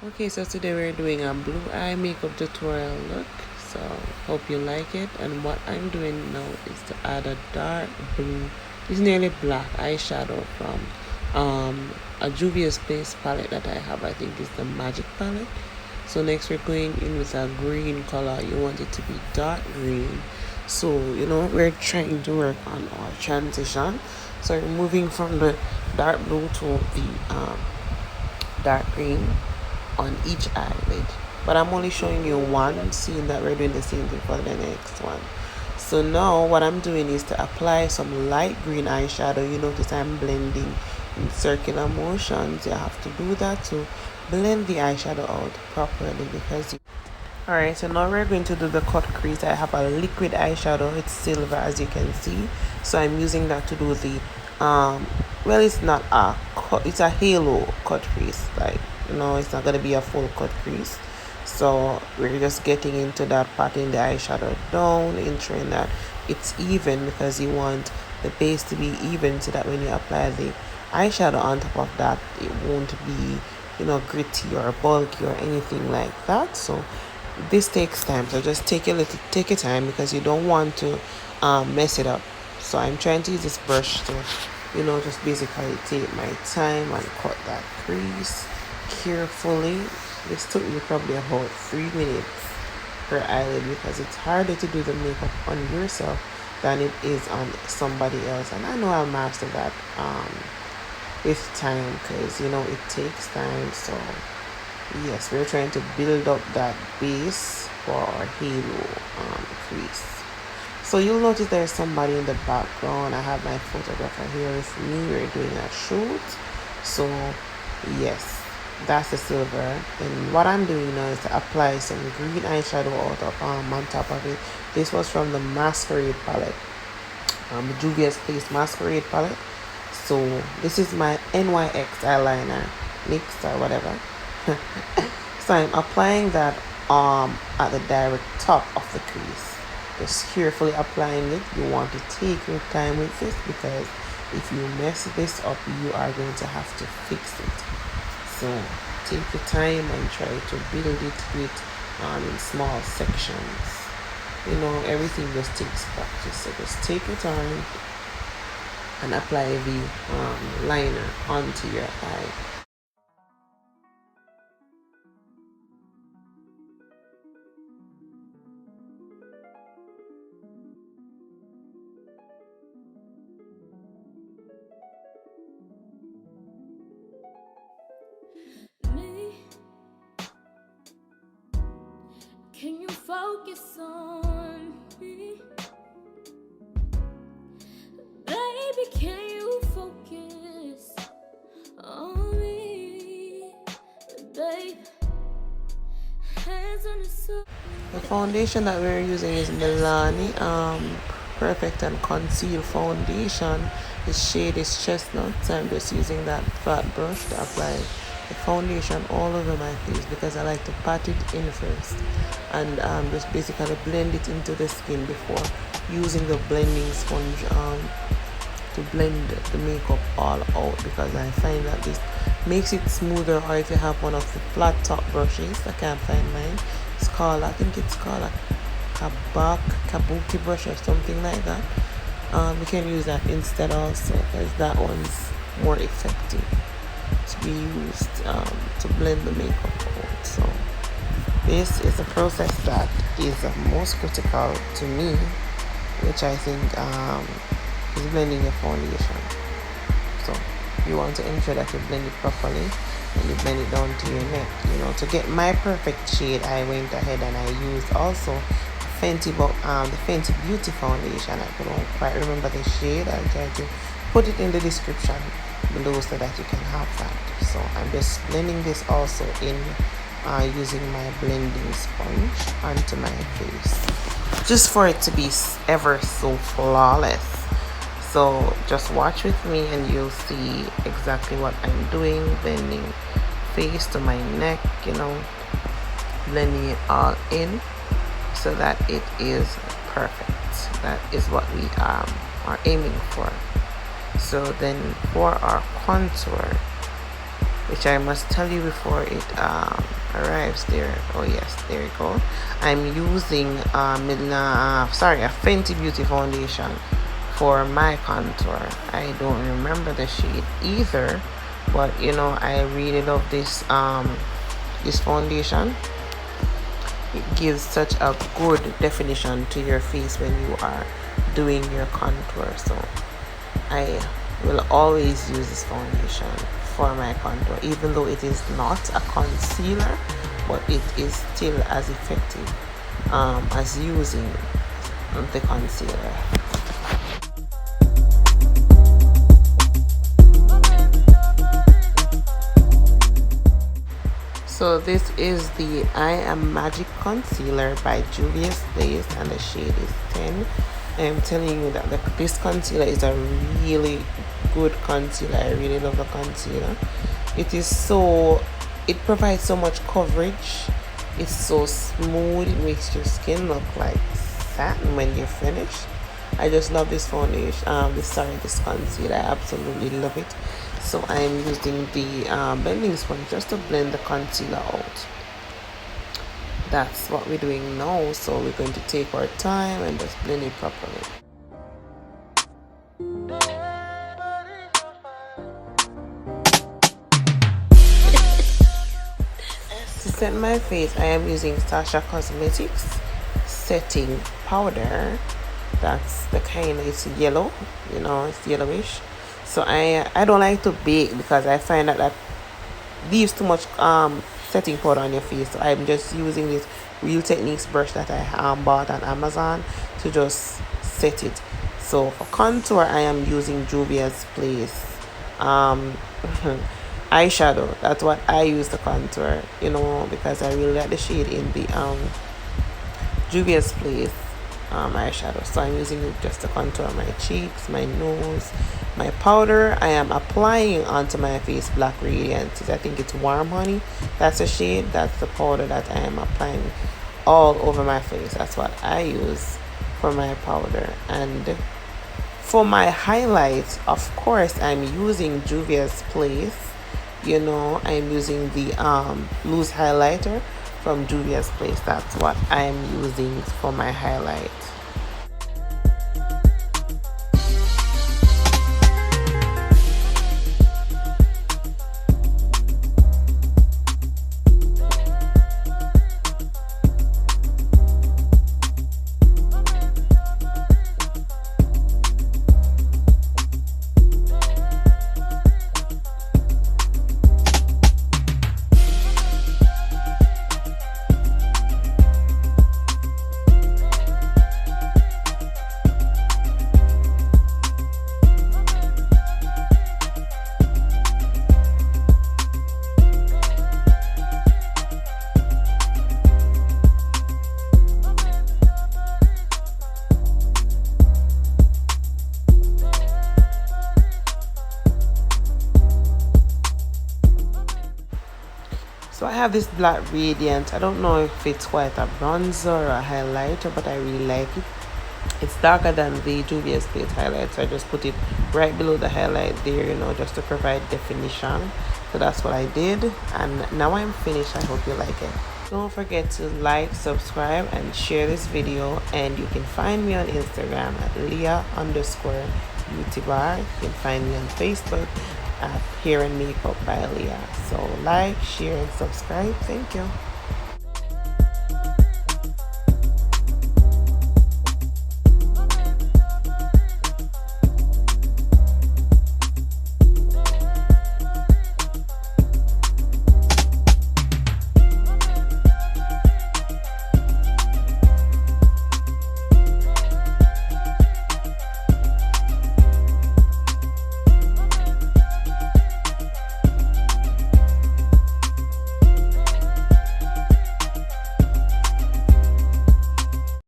Okay, so today we're doing a blue eye makeup tutorial look. So hope you like it. And what I'm doing now is to add a dark blue, it's nearly black eyeshadow from a Juvia's Place palette that I have. I think it's the Magic palette. So next we're going in with a green color. You want it to be dark green. So we're trying to work on our transition. So we're moving from the dark blue to the dark green on each eyelid, but I'm only showing you one, seeing that we're doing the same thing for the next one. So now what I'm doing is to apply some light green eyeshadow. You notice I'm blending in circular motions. You have to do that to blend the eyeshadow out properly because alright, so now we're going to do the cut crease. I have a liquid eyeshadow, it's silver as you can see, so I'm using that to do the well, it's not a cut, it's a halo cut crease. Like, it's not going to be a full cut crease. So we're just getting into that, patting the eyeshadow down, ensuring that it's even, because you want the base to be even so that when you apply the eyeshadow on top of that, it won't be gritty or bulky or anything like that. So this takes time, so just take your time, because you don't want to mess it up. So I'm trying to use this brush to just basically take my time and cut that crease carefully. This took me probably about 3 minutes per eyelid, because it's harder to do the makeup on yourself than it is on somebody else. And I know I'll master that with time, because it takes time. So yes, we're trying to build up that base for our halo crease. So you'll notice there's somebody in the background. I have my photographer here with me. We're doing a shoot. So yes, that's the silver. And what I'm doing now is to apply some green eyeshadow on top of it. This was from the Masquerade palette, the Juvia's Place Masquerade palette. So this is my NYX eyeliner mix or whatever. So I'm applying that at the direct top of the crease. Just carefully applying it. You want to take your time with this, because if you mess this up, you are going to have to fix it. So take your time and try to build it with in small sections. Everything just takes practice. So just take your time and apply the liner onto your eye. Can you focus on me? Baby, can you focus on me? Babe, hands on the soul. The foundation that we're using is Milani Perfect and Conceal Foundation. The shade is Chestnut, so I'm just using that flat brush to apply the foundation all over my face, because I like to pat it in first and just basically blend it into the skin before using the blending sponge to blend the makeup all out, because I find that this makes it smoother. Or if you have one of the flat top brushes, I can't find mine, it's called, I think it's called a kabuki brush or something like that. You can use that instead also, because that one's more effective to be used to blend the makeup out. So this is a process that is most critical to me, which I think is blending your foundation. So you want to ensure that you blend it properly and you blend it down to your neck. To get my perfect shade, I went ahead and I used also the Fenty Beauty foundation. I don't quite remember the shade. I'll try to put it in the description below so that you can have that. So I'm just blending this also in using my blending sponge onto my face, just for it to be ever so flawless. So just watch with me and you'll see exactly what I'm doing, blending face to my neck, blending it all in so that it is perfect. That is what we are aiming for. So then for our contour, which I must tell you before it arrives there. Oh yes, there you go. I'm using a Fenty Beauty foundation for my contour. I don't remember the shade either, but you know, I really love this foundation. It gives such a good definition to your face when you are doing your contour. So I will always use this foundation for my contour, even though it is not a concealer, but it is still as effective as using the concealer. So this is the I Am Magic Concealer by Juvia's Place, and the shade is 10. I'm telling you that this concealer is a really good concealer. I really love the concealer. It provides so much coverage. It's so smooth. It makes your skin look like satin when you're finished. I just love this foundation. This concealer. I absolutely love it. So I'm using the blending sponge just to blend the concealer out. That's what we're doing now. So we're going to take our time and just blend it properly. To set my face, I am using Sasha Cosmetics setting powder. That's the kind, it's yellow, you know, it's yellowish. So I don't like to bake because I find that leaves too much setting powder on your face. So I'm just using this Real Techniques brush that I bought on Amazon to just set it. So for contour, I am using Juvia's Place eyeshadow. That's what I use to contour, you know, because I really like the shade in the Juvia's Place eyeshadow. So I'm using it just to contour my cheeks, my nose. My powder I am applying onto my face, Black Radiance. I think it's Warm Honey. That's the shade. That's the powder that I am applying all over my face. That's what I use for my powder. And for my highlights, of course, I'm using Juvia's Place. You know, I'm using the loose highlighter from Juvia's Place. That's what I'm using for my highlight. So I have this Black Radiant. I don't know if it's quite a bronzer or a highlighter, but I really like it. It's darker than the Juvia's Place highlight, so I just put it right below the highlight there, you know, just to provide definition. So that's what I did, and now I'm finished. I hope you like it. Don't forget to like, subscribe, and share this video, and you can find me on Instagram at Leah_beautybar. You can find me on Facebook at Hair and Makeup by Leah. So like, share, and subscribe. Thank you.